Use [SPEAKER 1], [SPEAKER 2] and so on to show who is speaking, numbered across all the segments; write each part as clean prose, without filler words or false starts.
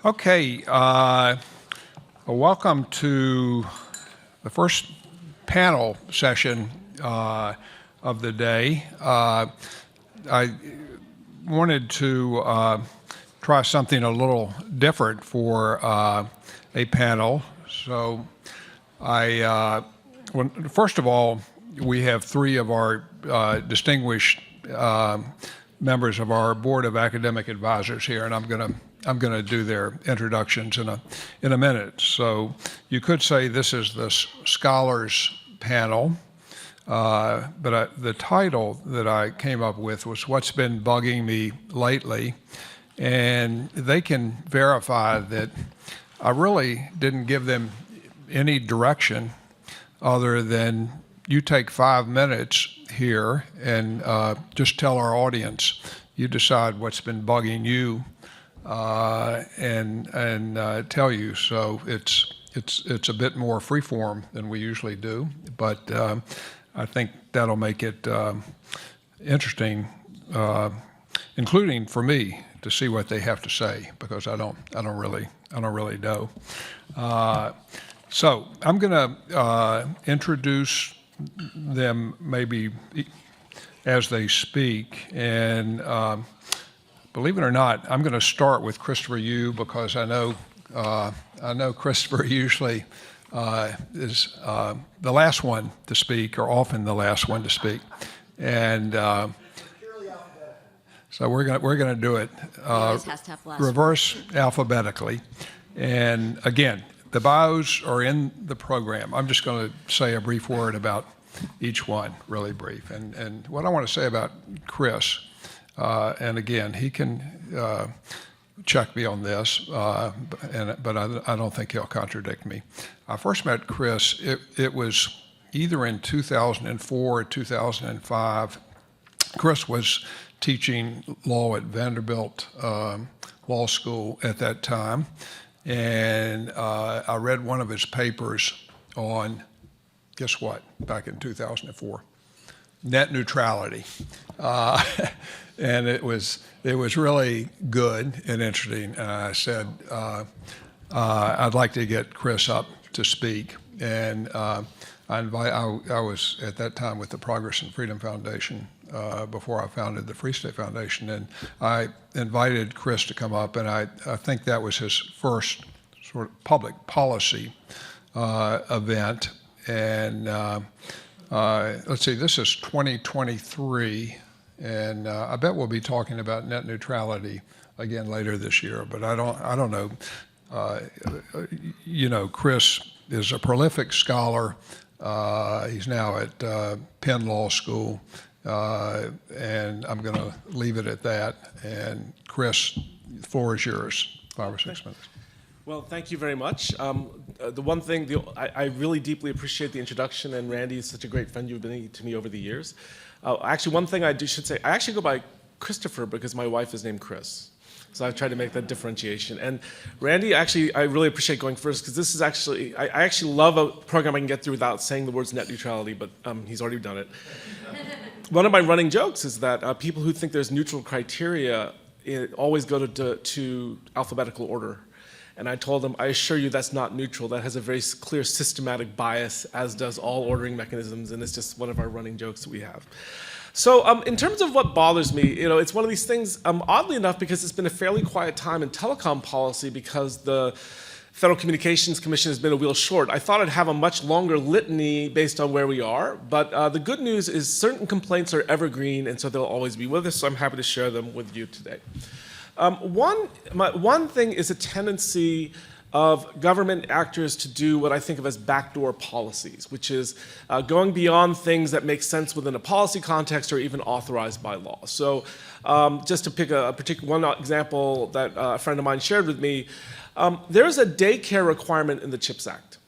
[SPEAKER 1] Okay, welcome to the first panel session of the day. I wanted to try something a little different for a panel. So first of all, we have three of our distinguished members of our Board of Academic Advisors here, and I'm going to do their introductions in a minute. So you could say this is the scholars panel, but the title that I came up with was "What's Been Bugging Me Lately," and they can verify that I really didn't give them any direction other than you take 5 minutes here and just tell our audience. You decide what's been bugging you and tell you. So it's a bit more freeform than we usually do, but I think that'll make it interesting, including for me to see what they have to say, because I don't really know. So I'm going to introduce them maybe as they speak, and believe it or not, I'm going to start with Christopher Yu, because I know Christopher usually is the last one to speak, or often the last one to speak, and so we're going to do it reverse alphabetically, and again, the bios are in the program. I'm just going to say a brief word about each one, really brief. And what I want to say about Chris, and again, he can check me on this, but I don't think he'll contradict me. I first met Chris, it was either in 2004 or 2005. Chris was teaching law at Vanderbilt Law School at that time. And I read one of his papers on, guess what, back in 2004, net neutrality. And it was really good and interesting. And I said, I'd like to get Chris up to speak. And I was at that time with the Progress and Freedom Foundation before I founded the Free State Foundation, and I invited Chris to come up, and I think that was his first sort of public policy event. And let's see, this is 2023, and I bet we'll be talking about net neutrality again later this year. But I don't know. Chris is a prolific scholar. He's now at Penn Law School. And I'm going to leave it at that. And Chris, the floor is yours, 5 or 6 minutes.
[SPEAKER 2] Well, thank you very much. The one thing, I really deeply appreciate the introduction, and Randy is such a great friend you've been to me over the years. Actually, one thing should say, I actually go by Christopher because my wife is named Chris. So I've tried to make that differentiation. And Randy, actually, I really appreciate going first, because this is actually, I actually love a program I can get through without saying the words net neutrality, but he's already done it. One of my running jokes is that people who think there's neutral criteria always go to alphabetical order. And I told them, I assure you that's not neutral. That has a very clear systematic bias, as does all ordering mechanisms, and it's just one of our running jokes that we have. So in terms of what bothers me, it's one of these things, oddly enough, because it's been a fairly quiet time in telecom policy because the Federal Communications Commission has been a wheel short. I thought I'd have a much longer litany based on where we are, but the good news is certain complaints are evergreen, and so they'll always be with us, so I'm happy to share them with you today. One thing is a tendency of government actors to do what I think of as backdoor policies, which is going beyond things that make sense within a policy context or even authorized by law. So just to pick a particular one example that a friend of mine shared with me, there's a daycare requirement in the CHIPS Act.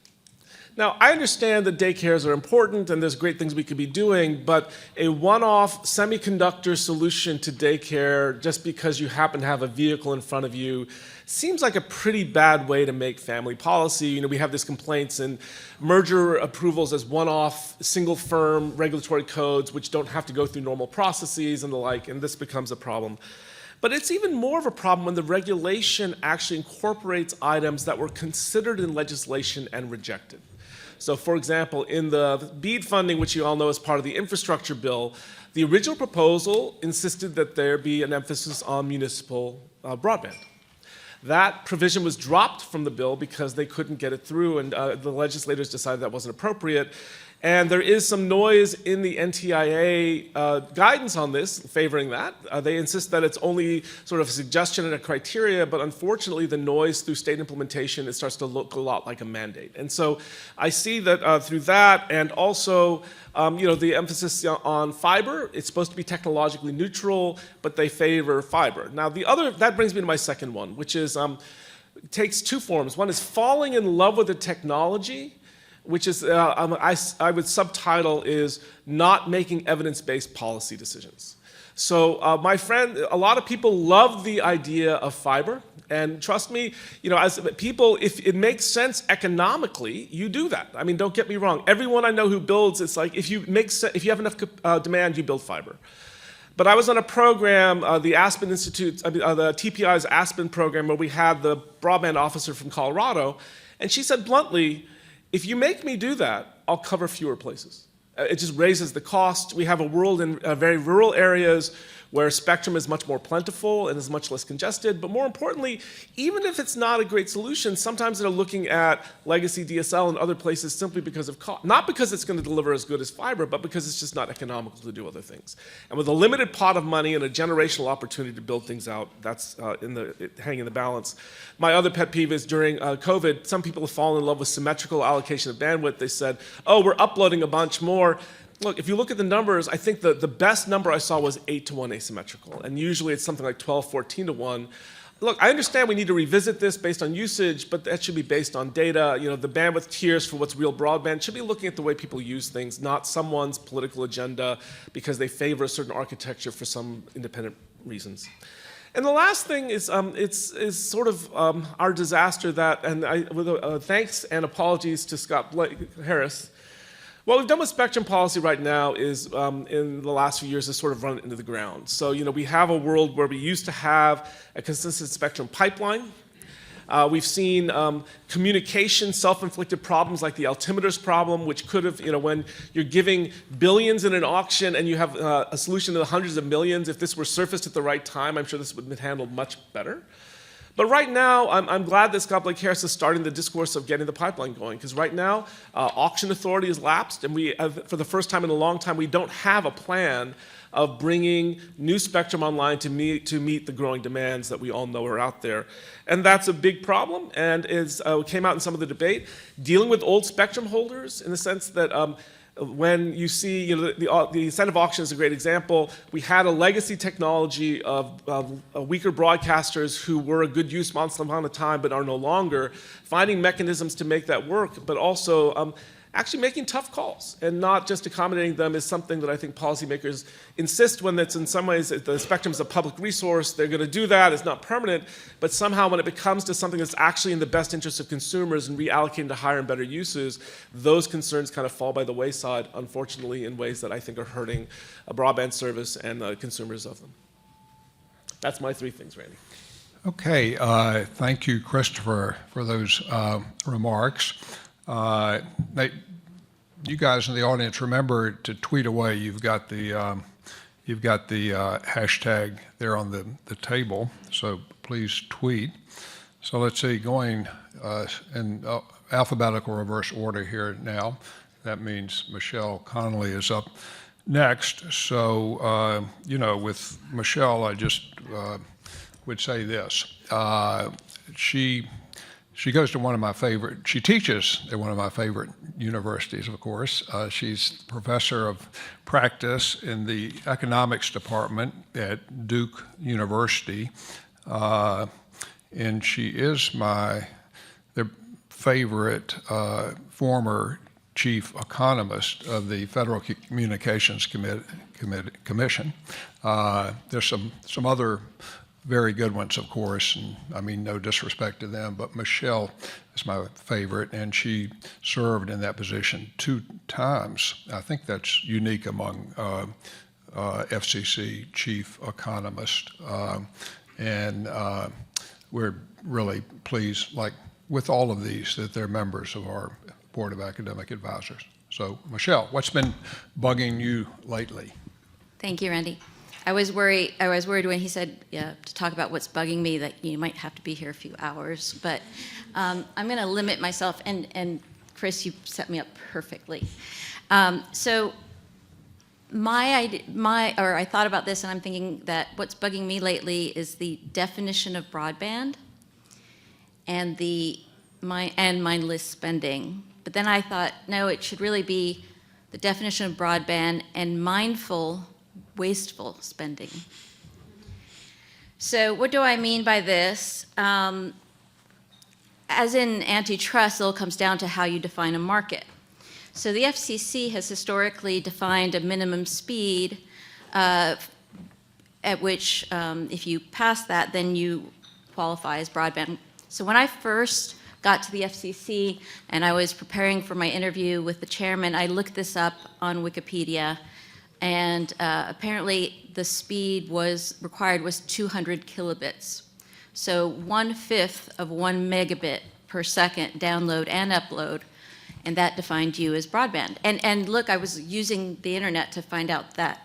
[SPEAKER 2] Now, I understand that daycares are important and there's great things we could be doing, but a one-off semiconductor solution to daycare just because you happen to have a vehicle in front of you seems like a pretty bad way to make family policy. We have these complaints and merger approvals as one-off, single-firm regulatory codes which don't have to go through normal processes and the like, and this becomes a problem. But it's even more of a problem when the regulation actually incorporates items that were considered in legislation and rejected. So for example, in the BEAD funding, which you all know is part of the infrastructure bill, the original proposal insisted that there be an emphasis on municipal broadband. That provision was dropped from the bill because they couldn't get it through, and the legislators decided that wasn't appropriate. And there is some noise in the NTIA guidance on this, favoring that. They insist that it's only sort of a suggestion and a criteria, but unfortunately the noise through state implementation, it starts to look a lot like a mandate. And so I see that through that, and also the emphasis on fiber, it's supposed to be technologically neutral, but they favor fiber. Now that brings me to my second one, which is, it takes two forms. One is falling in love with the technology, which is, I would subtitle is not making evidence-based policy decisions. So my friend, a lot of people love the idea of fiber, and trust me, as people, if it makes sense economically, you do that. I mean, don't get me wrong. Everyone I know who builds, it's like if you have enough demand, you build fiber. But I was on a program, the Aspen Institute, the TPI's Aspen program, where we had the broadband officer from Colorado, and she said bluntly, if you make me do that, I'll cover fewer places. It just raises the cost. We have a world in very rural areas where spectrum is much more plentiful and is much less congested. But more importantly, even if it's not a great solution, sometimes they're looking at legacy DSL and other places simply because of cost. Not because it's going to deliver as good as fiber, but because it's just not economical to do other things. And with a limited pot of money and a generational opportunity to build things out, that's hanging in the balance. My other pet peeve is during COVID, some people have fallen in love with symmetrical allocation of bandwidth. They said, oh, we're uploading a bunch more. Look, if you look at the numbers, I think the best number I saw was 8-to-1 asymmetrical, and usually it's something like 12, 14-to-1. Look, I understand we need to revisit this based on usage, but that should be based on data. The bandwidth tiers for what's real broadband should be looking at the way people use things, not someone's political agenda because they favor a certain architecture for some independent reasons. And the last thing is, it's sort of our disaster that, and with thanks and apologies to Scott Harris. What we've done with spectrum policy right now is, in the last few years, is sort of run it into the ground. So, we have a world where we used to have a consistent spectrum pipeline. We've seen communication self-inflicted problems like the altimeters problem, which could have, when you're giving billions in an auction and you have a solution to the hundreds of millions, if this were surfaced at the right time, I'm sure this would have been handled much better. But right now, I'm glad that Scott Blake-Harris is starting the discourse of getting the pipeline going, because right now, auction authority has lapsed, and we, for the first time in a long time, we don't have a plan of bringing new spectrum online to meet the growing demands that we all know are out there. And that's a big problem, and came out in some of the debate, dealing with old spectrum holders in the sense that when you see, the incentive auction is a great example. We had a legacy technology of weaker broadcasters who were a good use once upon a time but are no longer, finding mechanisms to make that work, but also actually making tough calls and not just accommodating them is something that I think policymakers insist when it's in some ways the spectrum is a public resource, they're going to do that, it's not permanent, but somehow when it becomes to something that's actually in the best interest of consumers and reallocating to higher and better uses, those concerns kind of fall by the wayside, unfortunately, in ways that I think are hurting a broadband service and consumers of them. That's my three things, Randy.
[SPEAKER 1] Okay, thank you, Christopher, for those remarks. You guys in the audience, remember to tweet away. You've got the hashtag there on the table, so please tweet. So let's see, going in alphabetical reverse order here now. That means Michelle Connolly is up next. So with Michelle, I just would say this. She goes to one of my favorite, she teaches at one of my favorite universities, of course. She's professor of practice in the economics department at Duke University. And she is the favorite former chief economist of the Federal Communications Commission. There's some other very good ones, of course, and I mean no disrespect to them, but Michelle is my favorite, and she served in that position 2 times. I think that's unique among FCC chief economists. And we're really pleased, like with all of these, that they're members of our Board of Academic Advisors. So, Michelle, what's been bugging you lately?
[SPEAKER 3] Thank you, Randy. I was worried when he said to talk about what's bugging me that you might have to be here a few hours, but I'm going to limit myself. And Chris, you set me up perfectly. So I thought about this, and I'm thinking that what's bugging me lately is the definition of broadband and mindless spending. But then I thought, no, it should really be the definition of broadband and mindful, wasteful spending. So what do I mean by this? As in antitrust, it all comes down to how you define a market. So the FCC has historically defined a minimum speed at which, if you pass that, then you qualify as broadband. So when I first got to the FCC and I was preparing for my interview with the chairman, I looked this up on Wikipedia, and apparently the speed required was 200 kilobits. So 1/5 of 1 megabit per second download and upload, and that defined you as broadband. And look, I was using the internet to find out that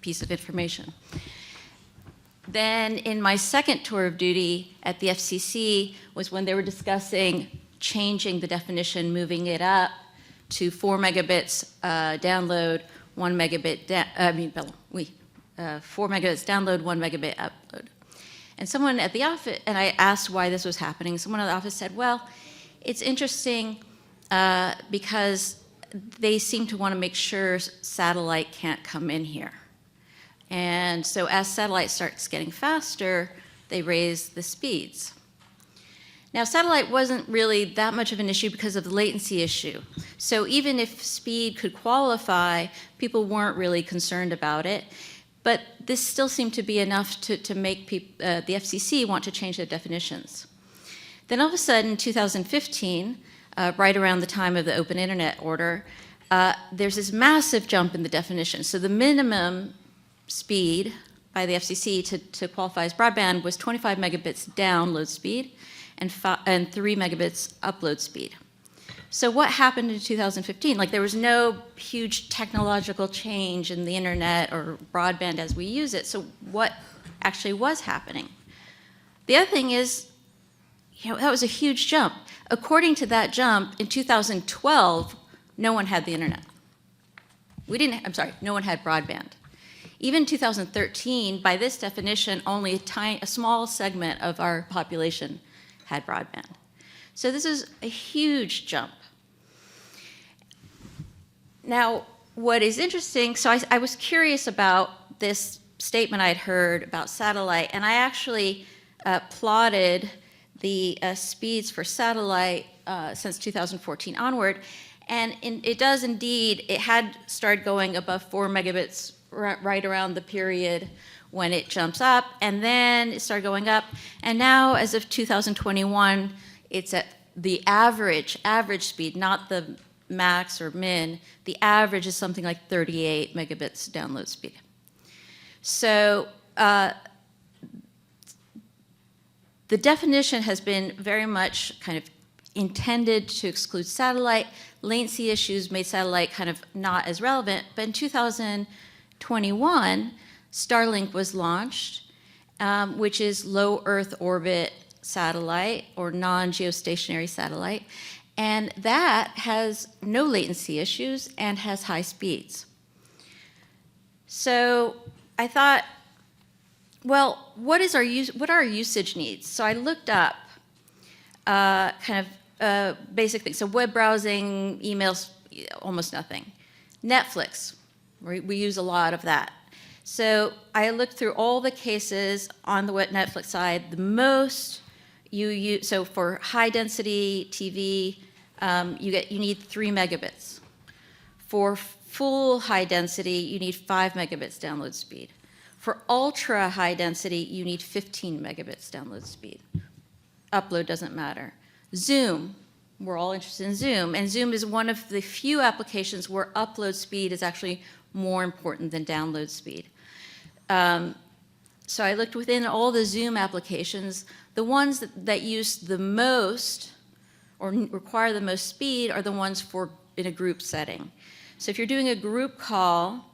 [SPEAKER 3] piece of information. Then in my second tour of duty at the FCC was when they were discussing changing the definition, moving it up to 4 megabits download, 1 megabit, 4 megabits download, 1 megabit upload. And someone at the office, and I asked why this was happening, someone at the office said, well, it's interesting because they seem to want to make sure satellite can't come in here. And so as satellite starts getting faster, they raise the speeds. Now, satellite wasn't really that much of an issue because of the latency issue. So even if speed could qualify, people weren't really concerned about it. But this still seemed to be enough to make the FCC want to change their definitions. Then all of a sudden, in 2015, right around the time of the Open Internet Order, there's this massive jump in the definition. So the minimum speed by the FCC to qualify as broadband was 25 megabits download speed and 3 megabits upload speed. So what happened in 2015? Like, there was no huge technological change in the internet or broadband as we use it. So what actually was happening? The other thing is, that was a huge jump. According to that jump, in 2012, no one had the internet. No one had broadband. Even 2013, by this definition, only a small segment of our population had broadband. So this is a huge jump. Now, what is interesting, so I was curious about this statement I'd heard about satellite, and I actually plotted the speeds for satellite since 2014 onward, and it does indeed, it had started going above 4 megabits right around the period when it jumps up, and then it started going up, and now as of 2021, it's at the average speed, not the max or min. The average is something like 38 megabits download speed. So the definition has been very much kind of intended to exclude satellite. Latency issues made satellite kind of not as relevant, but in 2021, Starlink was launched, which is low Earth orbit satellite or non-geostationary satellite, and that has no latency issues and has high speeds. So I thought, well, what are our usage needs? So I looked up basic things. So web browsing, emails, almost nothing. Netflix, we use a lot of that. So I looked through all the cases on the Netflix side. The most you use, so for high density TV, you need 3 megabits. For full high density, you need 5 megabits download speed. For ultra high density, you need 15 megabits download speed. Upload doesn't matter. Zoom, we're all interested in Zoom, and Zoom is one of the few applications where upload speed is actually more important than download speed. So I looked within all the Zoom applications, the ones that use the most or require the most speed are the ones for in a group setting. So if you're doing a group call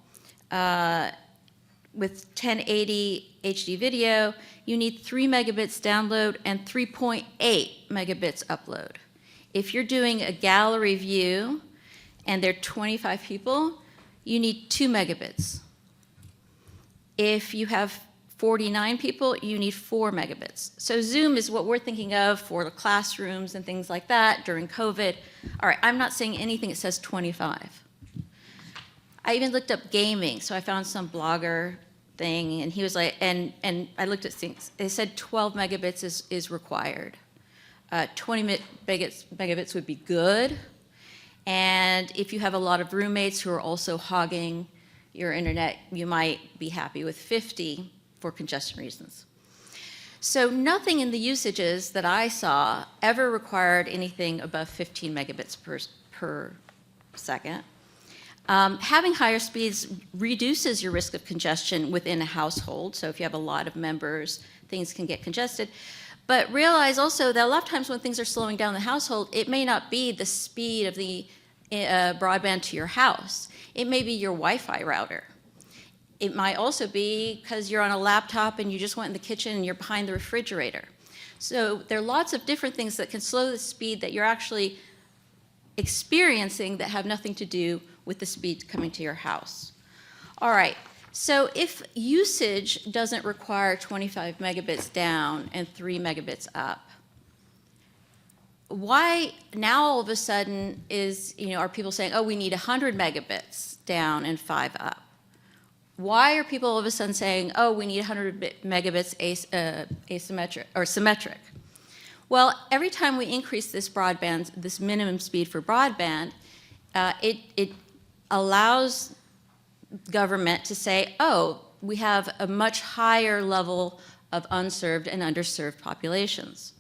[SPEAKER 3] with 1080 HD video, you need 3 megabits download and 3.8 megabits upload. If you're doing a gallery view and there are 25 people, you need 2 megabits. If you have 49 people, you need 4 megabits. So Zoom is what we're thinking of for the classrooms and things like that during COVID. All right, I'm not saying anything that says 25. I even looked up gaming, so I found some blogger thing, and he was like, and I looked at things. They said 12 megabits is required. 20 megabits would be good. And if you have a lot of roommates who are also hogging your internet, you might be happy with 50 for congestion reasons. So nothing in the usages that I saw ever required anything above 15 megabits per second. Having higher speeds reduces your risk of congestion within a household. So if you have a lot of members, things can get congested. But realize also that a lot of times when things are slowing down in the household, it may not be the speed of the broadband to your house. It may be your Wi-Fi router. It might also be because you're on a laptop and you just went in the kitchen and you're behind the refrigerator. So there are lots of different things that can slow the speed that you're actually experiencing that have nothing to do with the speed coming to your house. All right, so if usage doesn't require 25 megabits down and 3 megabits up, why now all of a sudden are people saying, oh, we need 100 megabits down and 5 up? Why are people all of a sudden saying, oh, we need 100 megabits asymmetric or symmetric? Well, every time we increase this broadband, this minimum speed for broadband, it allows government to say, oh, we have a much higher level of unserved and underserved populations.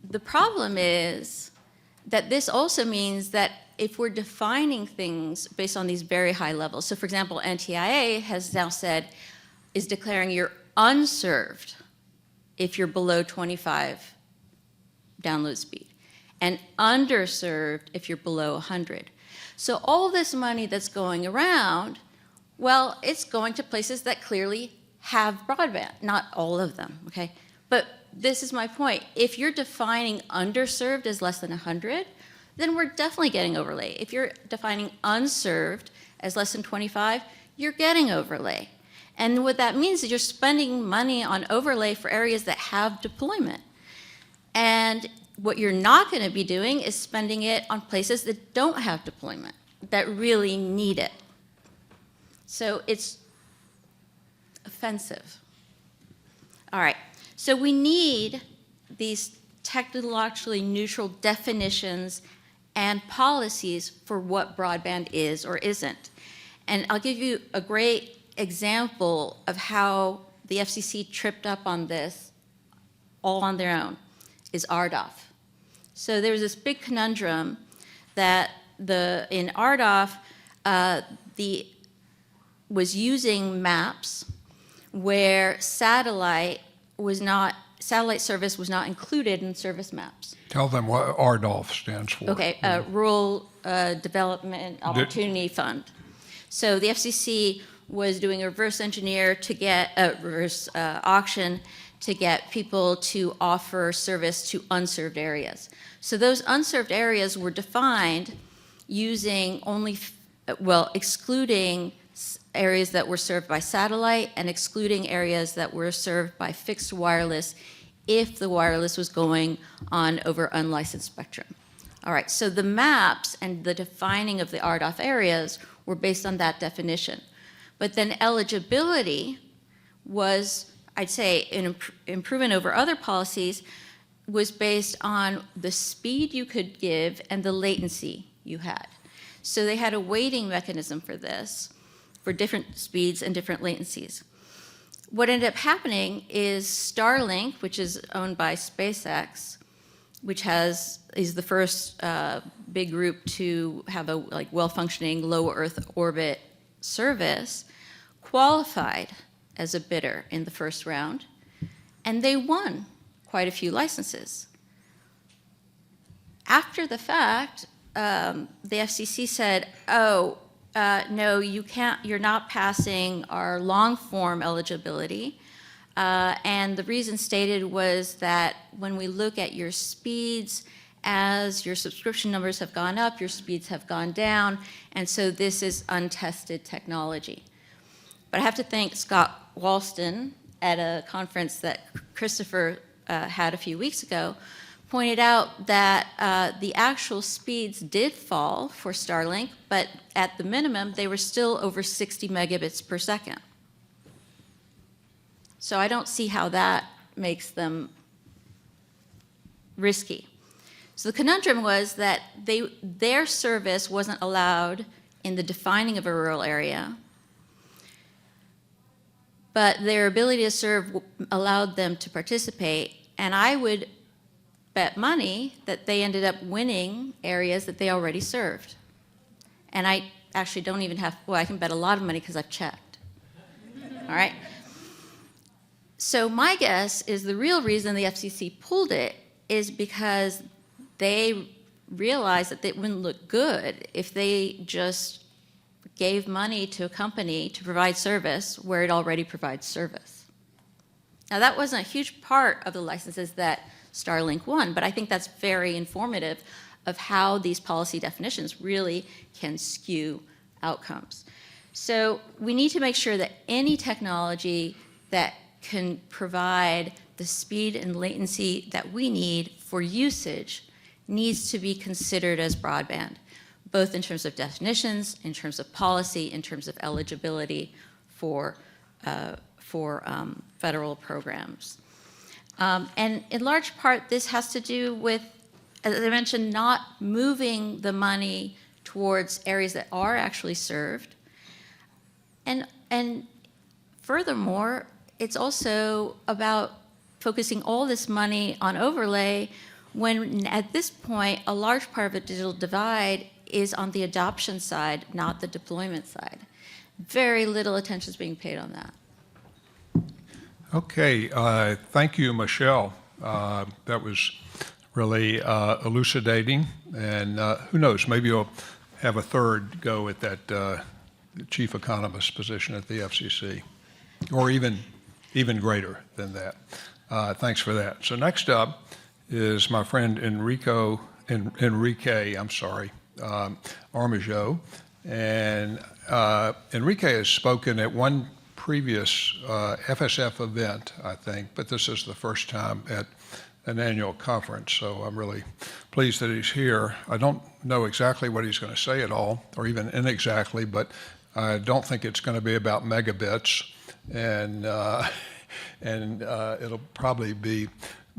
[SPEAKER 3] The problem is that this also means that if we're defining things based on these very high levels, so for example, NTIA has now said, is declaring you're unserved if you're below 25 download speed, and underserved if you're below 100. So all this money that's going around, well, it's going to places that clearly have broadband, not all of them, okay? But this is my point. If you're defining underserved as less than 100, then we're definitely getting overlay. If you're defining unserved as less than 25, you're getting overlay. And what that means is you're spending money on overlay for areas that have deployment. And what you're not going to be doing is spending it on places that don't have deployment, that really need it. So it's offensive. All right, so we need these technologically neutral definitions and policies for what broadband is or isn't. And I'll give you a great example of how the FCC tripped up on this all on their own, is RDOF. So there was this big conundrum that in RDOF, was using maps where satellite service was not included in service maps.
[SPEAKER 1] Tell them what RDOF stands for.
[SPEAKER 3] Okay, Rural Development Opportunity Fund. So the FCC was doing a reverse engineer to get a reverse auction to get people to offer service to unserved areas. So those unserved areas were defined using excluding areas that were served by satellite and excluding areas that were served by fixed wireless if the wireless was going on over unlicensed spectrum. All right, so the maps and the defining of the RDOF areas were based on that definition. But then eligibility was, I'd say, an improvement over other policies, was based on the speed you could give and the latency you had. So they had a weighting mechanism for this, for different speeds and different latencies. What ended up happening is Starlink, which is owned by SpaceX, which is the first big group to have a well-functioning low Earth orbit service, qualified as a bidder in the first round, and they won quite a few licenses. After the fact, the FCC said, no, you can't, you're not passing our long-form eligibility. And the reason stated was that when we look at your speeds, as your subscription numbers have gone up, your speeds have gone down, and so this is untested technology. But I have to thank Scott Walston at a conference that Christopher had a few weeks ago, pointed out that the actual speeds did fall for Starlink, but at the minimum, they were still over 60 megabits per second. So I don't see how that makes them risky. So the conundrum was that their service wasn't allowed in the defining of a rural area, but their ability to serve allowed them to participate, and I would bet money that they ended up winning areas that they already served. And I actually don't even have, well, I can bet a lot of money because I've checked. All right? So my guess is the real reason the FCC pulled it is because they realized that it wouldn't look good if they just gave money to a company to provide service where it already provides service. Now, that wasn't a huge part of the licenses that Starlink won, but I think that's very informative of how these policy definitions really can skew outcomes. So we need to make sure that any technology that can provide the speed and latency that we need for usage needs to be considered as broadband, both in terms of definitions, in terms of policy, in terms of eligibility for federal programs. And in large part, this has to do with, as I mentioned, not moving the money towards areas that are actually served. And furthermore, it's also about focusing all this money on overlay when at this point, a large part of the digital divide is on the adoption side, not the deployment side. Very little attention is being paid on that.
[SPEAKER 1] Okay, thank you, Michelle. That was really elucidating, and who knows, maybe you'll have a third go at that chief economist position at the FCC, or even greater than that. Thanks for that. So next up is my friend Enrique, Armijo, and Enrique has spoken at one previous FSF event, I think, but this is the first time at an annual conference, so I'm really pleased that he's here. I don't know exactly what he's going to say at all, or even inexactly, but I don't think it's going to be about megabits, and it'll probably be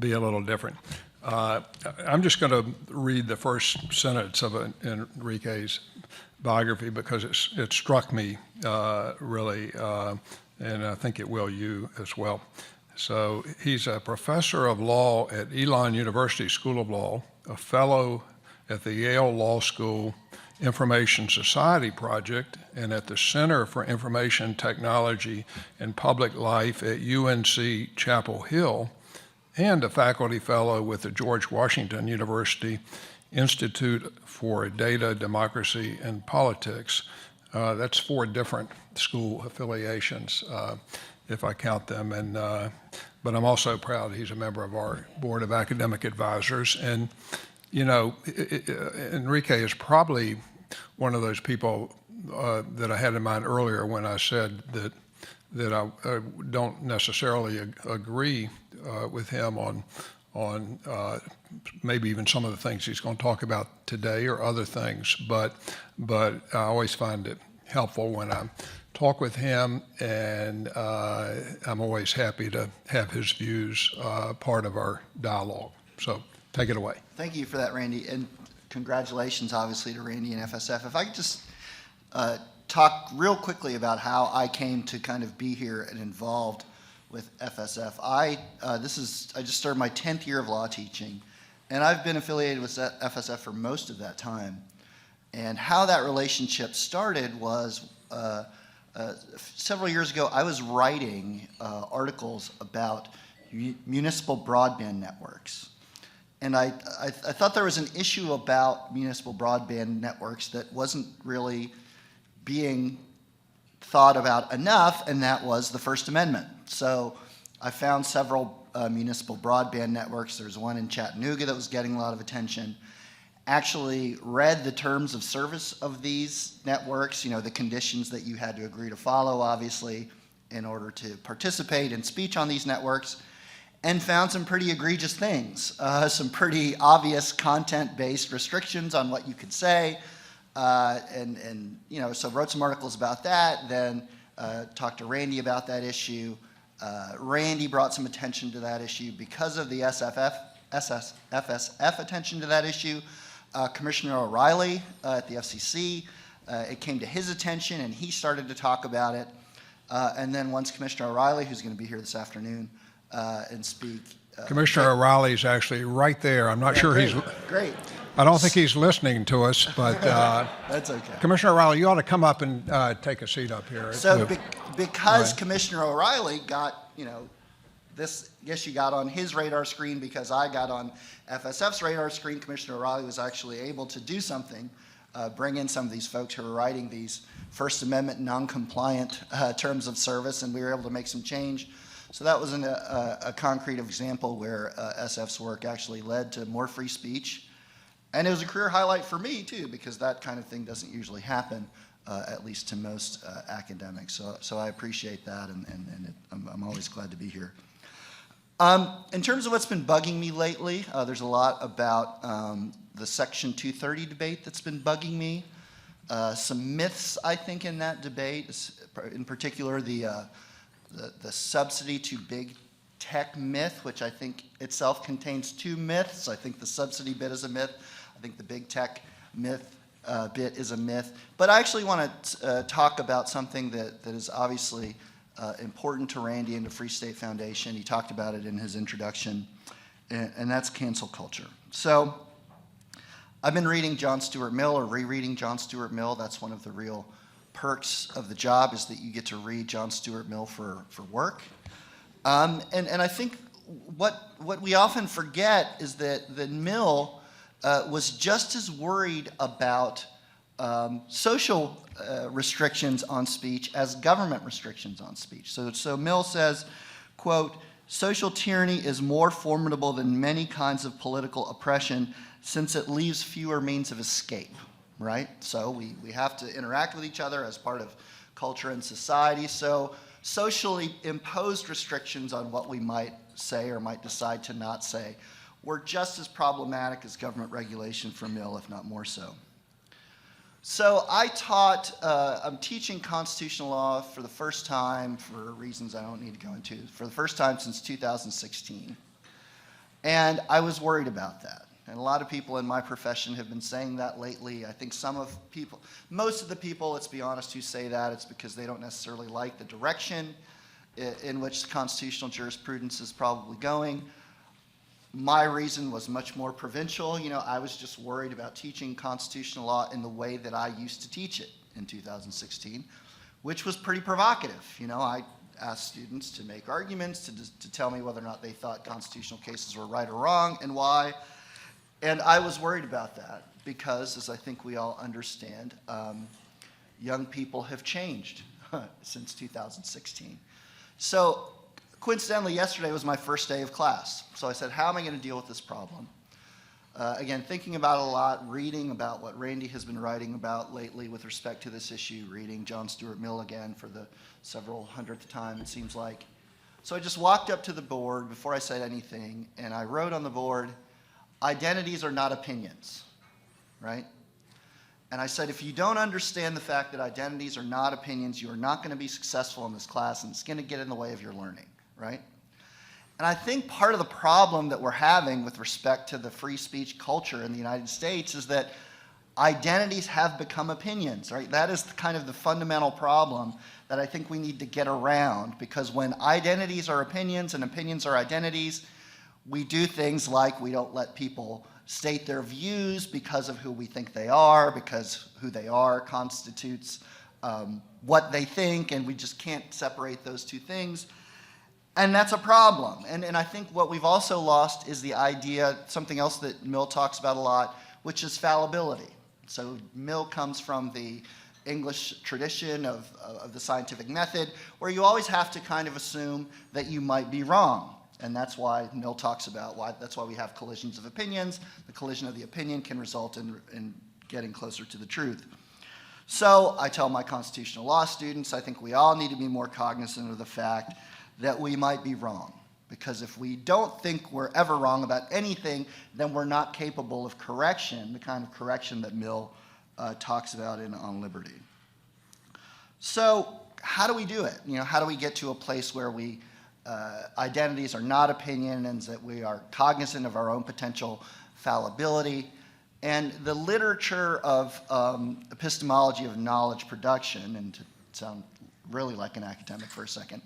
[SPEAKER 1] a little different. I'm just going to read the first sentence of Enrique's biography because it struck me really, and I think it will you as well. So he's a professor of law at Elon University School of Law, a fellow at the Yale Law School Information Society Project, and at the Center for Information Technology and Public Life at UNC Chapel Hill, and a faculty fellow with the George Washington University Institute for Data, Democracy, and Politics. That's 4 different school affiliations, if I count them. But I'm also proud he's a member of our Board of Academic Advisors. And, you know, Enrique is probably one of those people that I had in mind earlier when I said that I don't necessarily agree with him on maybe even some of the things he's going to talk about today or other things, but I always find it helpful when I talk with him, and I'm always happy to have his views part of our dialogue. So take it away.
[SPEAKER 4] Thank you for that, Randy, and congratulations, obviously, to Randy and FSF. If I could just talk real quickly about how I came to kind of be here and involved with FSF. I just started my 10th year of law teaching, and I've been affiliated with FSF for most of that time. And how that relationship started was several years ago, I was writing articles about municipal broadband networks. And I thought there was an issue about municipal broadband networks that wasn't really being thought about enough, and that was the First Amendment. So I found several municipal broadband networks. There's one in Chattanooga that was getting a lot of attention. Actually read the terms of service of these networks, the conditions that you had to agree to follow, obviously, in order to participate in speech on these networks, and found some pretty egregious things, some pretty obvious content-based restrictions on what you could say, so wrote some articles about that, then talked to Randy about that issue. Randy brought some attention to that issue because of the FSF attention to that issue. Commissioner O'Reilly at the FCC, it came to his attention and he started to talk about it. And then once Commissioner O'Reilly, who's going to be here this afternoon and speak.
[SPEAKER 1] Commissioner O'Reilly is actually right there. I'm not sure
[SPEAKER 4] great,
[SPEAKER 1] he's.
[SPEAKER 4] Great.
[SPEAKER 1] I don't think he's listening to us, but
[SPEAKER 4] That's okay.
[SPEAKER 1] Commissioner O'Reilly, you ought to come up and take a seat up here.
[SPEAKER 4] So because
[SPEAKER 1] Right.
[SPEAKER 4] Commissioner O'Reilly got, this issue got on his radar screen because I got on FSF's radar screen, Commissioner O'Reilly was actually able to do something, bring in some of these folks who are writing these First Amendment non-compliant terms of service, and we were able to make some change. So that was a concrete example where SF's work actually led to more free speech. And it was a career highlight for me, too, because that kind of thing doesn't usually happen, at least to most academics. So I appreciate that, and I'm always glad to be here. In terms of what's been bugging me lately, there's a lot about the Section 230 debate that's been bugging me. Some myths, I think, in that debate, in particular the subsidy to big tech myth, which I think itself contains two myths. I think the subsidy bit is a myth. I think the big tech myth bit is a myth. But I actually want to talk about something that is obviously important to Randy and the Free State Foundation. He talked about it in his introduction, and that's cancel culture. So I've been reading John Stuart Mill, or rereading John Stuart Mill. That's one of the real perks of the job, is that you get to read John Stuart Mill for work. And I think what we often forget is that Mill was just as worried about social restrictions on speech as government restrictions on speech. So Mill says, quote, "Social tyranny is more formidable than many kinds of political oppression since it leaves fewer means of escape," right? So we have to interact with each other as part of culture and society. So socially imposed restrictions on what we might say or might decide to not say were just as problematic as government regulation for Mill, if not more so. So I'm teaching constitutional law for the first time, for reasons I don't need to go into, for the first time since 2016. And I was worried about that. And a lot of people in my profession have been saying that lately. I think most of the people, let's be honest, who say that, it's because they don't necessarily like the direction in which the constitutional jurisprudence is probably going. My reason was much more provincial. I was just worried about teaching constitutional law in the way that I used to teach it in 2016, which was pretty provocative. I asked students to make arguments, to tell me whether or not they thought constitutional cases were right or wrong and why. And I was worried about that because, as I think we all understand, young people have changed since 2016. So coincidentally, yesterday was my first day of class. So I said, how am I going to deal with this problem? Again, thinking about it a lot, reading about what Randy has been writing about lately with respect to this issue, reading John Stuart Mill again for the several hundredth time, it seems like. So I just walked up to the board before I said anything, and I wrote on the board, "Identities are not opinions," right? And I said, if you don't understand the fact that identities are not opinions, you are not going to be successful in this class, and it's going to get in the way of your learning, right? And I think part of the problem that we're having with respect to the free speech culture in the United States is that identities have become opinions, right? That is kind of the fundamental problem that I think we need to get around, because when identities are opinions and opinions are identities, we do things like we don't let people state their views because of who we think they are, because who they are constitutes what they think, and we just can't separate those two things. And that's a problem. And I think what we've also lost is the idea, something else that Mill talks about a lot, which is fallibility. So Mill comes from the English tradition of the scientific method, where you always have to kind of assume that you might be wrong. And that's why Mill talks about that's why we have collisions of opinions. The collision of the opinion can result in getting closer to the truth. So I tell my constitutional law students, I think we all need to be more cognizant of the fact that we might be wrong. Because if we don't think we're ever wrong about anything, then we're not capable of correction, the kind of correction that Mill talks about On Liberty. So how do we do it? How do we get to a place where identities are not opinions, that we are cognizant of our own potential fallibility? And the literature of epistemology of knowledge production, and to sound really like an academic for a second,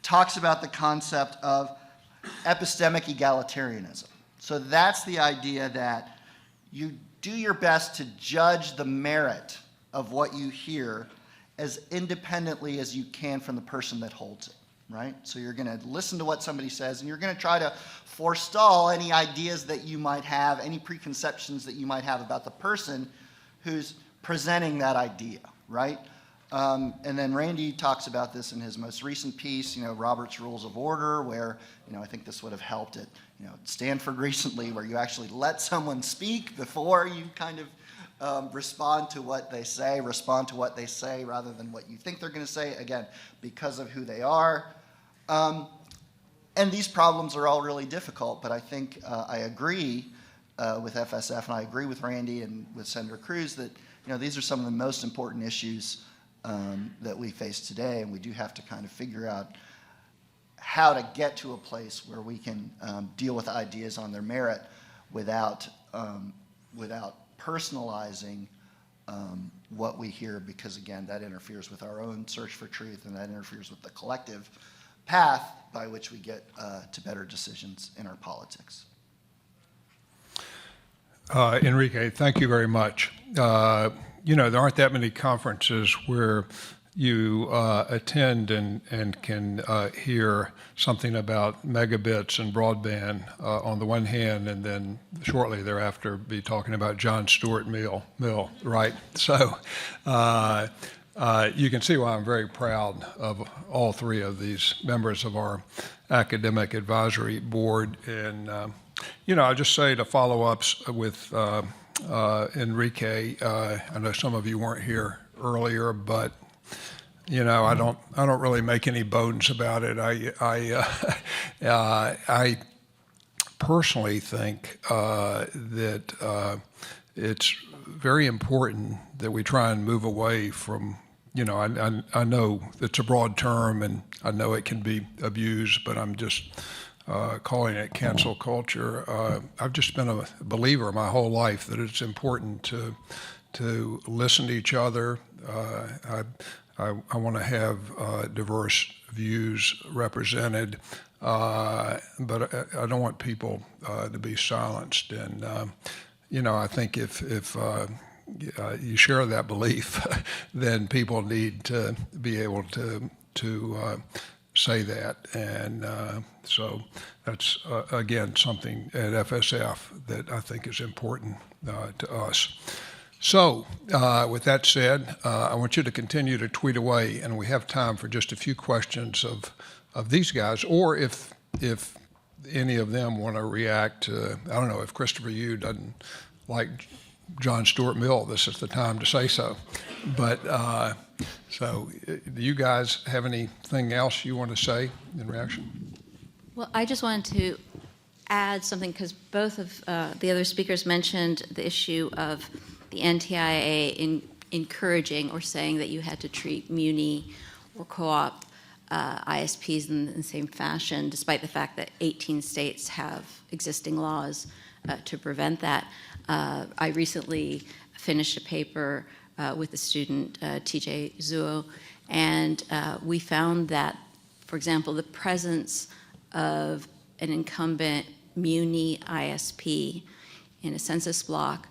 [SPEAKER 4] talks about the concept of epistemic egalitarianism. So that's the idea that you do your best to judge the merit of what you hear as independently as you can from the person that holds it, right? So you're going to listen to what somebody says, and you're going to try to forestall any ideas that you might have, any preconceptions that you might have about the person who's presenting that idea, right? And then Randy talks about this in his most recent piece, Robert's Rules of Order, where, I think this would have helped at, Stanford recently, where you actually let someone speak before you kind of respond to what they say rather than what you think they're going to say, again, because of who they are. And these problems are all really difficult, but I think I agree with FSF, and I agree with Randy and with Senator Cruz that, these are some of the most important issues that we face today, and we do have to kind of figure out how to get to a place where we can deal with ideas on their merit without personalizing what we hear, because again, that interferes with our own search for truth, and that interferes with the collective path by which we get to better decisions in our politics.
[SPEAKER 1] Enrique, thank you very much. There aren't that many conferences where you attend and can hear something about megabits and broadband on the one hand, and then shortly thereafter be talking about John Stuart Mill, right? So you can see why I'm very proud of all three of these members of our academic advisory board. And, I'll just say to follow-ups with Enrique, I know some of you weren't here earlier, but I don't really make any bones about it. I personally think that it's very important that we try and move away from. I know it's a broad term, and I know it can be abused, but I'm just calling it cancel culture. I've just been a believer my whole life that it's important to listen to each other. I want to have diverse views represented, but I don't want people to be silenced. And I think if you share that belief, then people need to be able to say that. And so that's, again, something at FSF that I think is important to us. So with that said, I want you to continue to tweet away, and we have time for just a few questions of these guys, or if any of them want to react to, I don't know, if Christopher Yu doesn't like John Stuart Mill, this is the time to say so. But so do you guys have anything else you want to say in reaction?
[SPEAKER 3] Well, I just wanted to add something, because both of the other speakers mentioned the issue of the NTIA encouraging or saying that you had to treat muni or co-op ISPs in the same fashion, despite the fact that 18 states have existing laws to prevent that. I recently finished a paper with a student, TJ Zuo, and we found that, for example, the presence of an incumbent muni ISP in a census block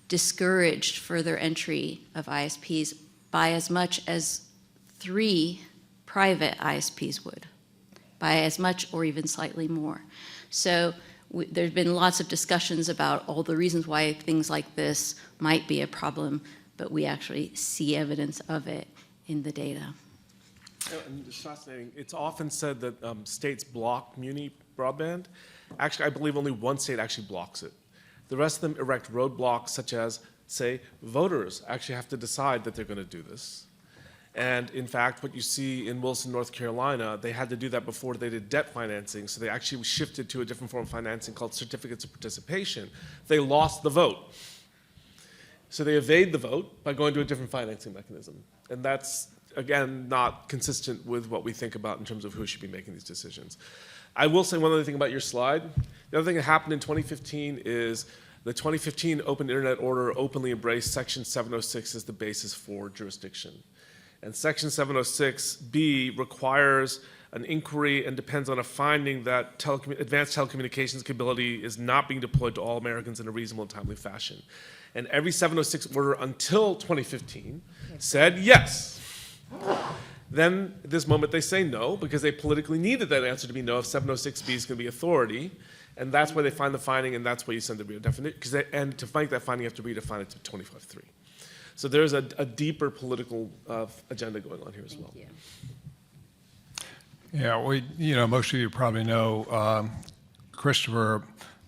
[SPEAKER 3] discouraged further entry of ISPs by as much as 3 private ISPs would, by as much or even slightly more. So there's been lots of discussions about all the reasons why things like this might be a problem, but we actually see evidence of it in the data.
[SPEAKER 2] And it's fascinating. It's often said that states block muni broadband. Actually, I believe only one state actually blocks it. The rest of them erect roadblocks, such as, say, voters actually have to decide that they're going to do this. And in fact, what you see in Wilson, North Carolina, they had to do that before they did debt financing, so they actually shifted to a different form of financing called certificates of participation. They lost the vote. So they evade the vote by going to a different financing mechanism. And that's, again, not consistent with what we think about in terms of who should be making these decisions. I will say one other thing about your slide. The other thing that happened in 2015 is the 2015 Open Internet Order openly embraced Section 706 as the basis for jurisdiction. And Section 706B requires an inquiry and depends on a finding that advanced telecommunications capability is not being deployed to all Americans in a reasonable and timely fashion. And every 706 order until 2015 said yes. Then at this moment they say no, because they politically needed that answer to be no if 706B is going to be authority. And that's where they find the finding, and that's where you send the redefinition. And to find that finding, you have to redefine it to 25.3. So there's a deeper political agenda going on here as well.
[SPEAKER 1] Yeah, most of you probably know Christopher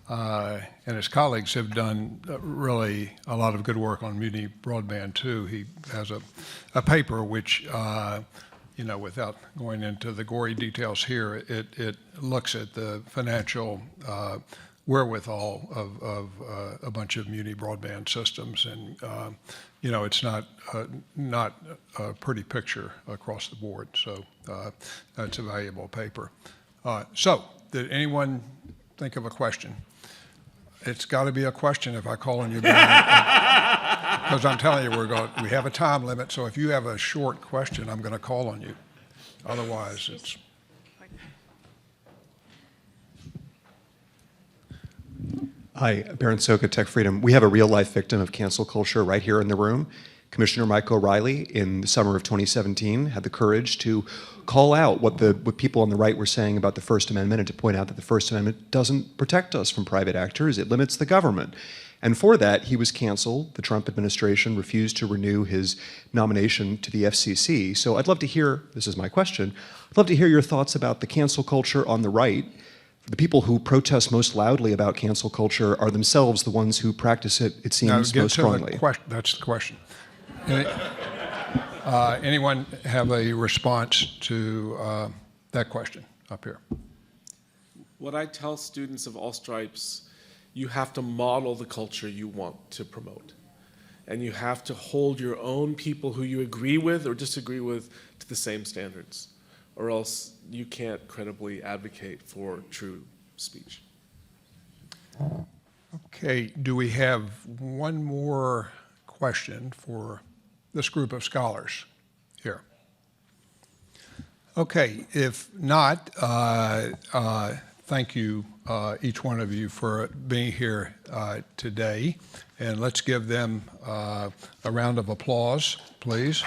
[SPEAKER 1] and his colleagues have done really a lot of good work on muni broadband too. He has a paper which, without going into the gory details here, it looks at the financial wherewithal of a bunch of muni broadband systems, and it's not a pretty picture across the board. So it's a valuable paper. So did anyone think of a question? It's got to be a question if I call on you back, because I'm telling you we have a time limit. So if you have a short question, I'm going to call on you. Otherwise, it's.
[SPEAKER 5] Hi, Baron Soka, Tech Freedom. We have a real-life victim of cancel culture right here in the room. Commissioner Mike O'Reilly, in the summer of 2017, had the courage to call out what people on the right were saying about the First Amendment and to point out that the First Amendment doesn't protect us from private actors, it limits the government. And for that, he was canceled. The Trump administration refused to renew his nomination to the FCC. So I'd love to hear, this is my question, I'd love to hear your thoughts about the cancel culture on the right. The people who protest most loudly about cancel culture are themselves the ones who practice it, it seems, most strongly.
[SPEAKER 1] That's the question. Anyone have a response to that question up here?
[SPEAKER 2] What I tell students of all stripes, you have to model the culture you want to promote. And you have to hold your own people who you agree with or disagree with to the same standards, or else you can't credibly advocate for true speech.
[SPEAKER 1] Okay, do we have one more question for this group of scholars here? Okay, if not, thank you, each one of you, for being here today. And let's give them a round of applause, please.